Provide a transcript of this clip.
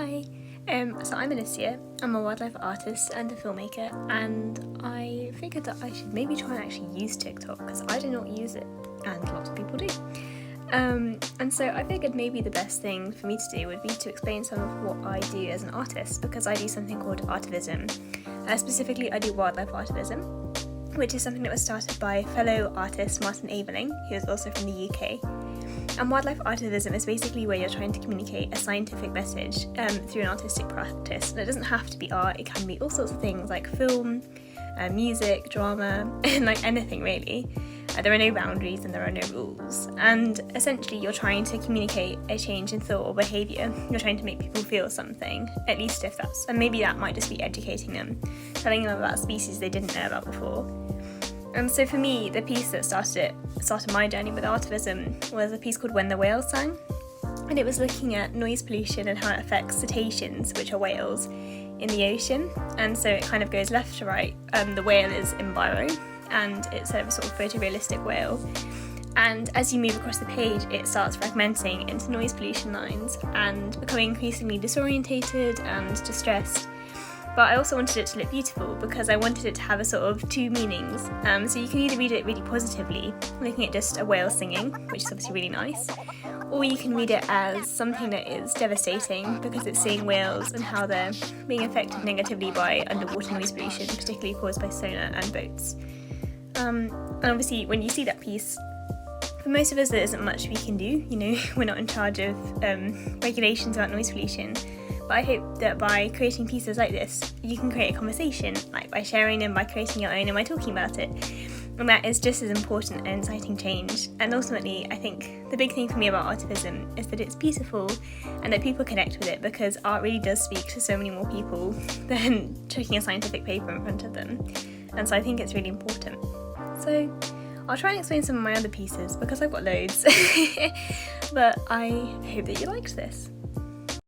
Hi, so I'm Alicia. I'm a wildlife artist and a filmmaker, and I figured that I should maybe try and actually use TikTok because I do not use it, and lots of people do. And so I figured maybe the best thing for me to do would be to explain some of what I do as an artist, because I do something called Artivism. Specifically, I do wildlife artivism, which is something that was started by fellow artist Martin Aveling, who is also from the UK. And wildlife artivism is basically where you're trying to communicate a scientific message through an artistic practice. And it doesn't have to be art, it can be all sorts of things like film, music, drama, and like anything really. There are no boundaries and there are no rules. And essentially you're trying to communicate a change in thought or behaviour. You're trying to make people feel something, at least if that's, and maybe that might just be educating them, telling them about species they didn't know about before. And so for me, the piece that started my journey with Artivism was a piece called When the Whales Sang. And it was looking at noise pollution and how it affects cetaceans, which are whales, in the ocean. And so it kind of goes left to right. The whale is in biro, and it's a sort of photorealistic whale. And as you move across the page, it starts fragmenting into noise pollution lines and becoming increasingly disorientated and distressed. But I also wanted it to look beautiful because I wanted it to have a sort of two meanings. So you can either read it really positively, looking at just a whale singing, which is obviously really nice, or you can read it as something that is devastating because it's seeing whales and how they're being affected negatively by underwater noise pollution, particularly caused by sonar and boats. And obviously when you see that piece, for most of us there isn't much we can do, we're not in charge of regulations about noise pollution. But I hope that by creating pieces like this, you can create a conversation, like by sharing them, by creating your own, and by talking about it. And that is just as important and inciting change. And ultimately, I think the big thing for me about Artivism is that it's beautiful and that people connect with it, because art really does speak to so many more people than chucking a scientific paper in front of them. And so I think it's really important. So I'll try and explain some of my other pieces because I've got loads. But I hope that you liked this.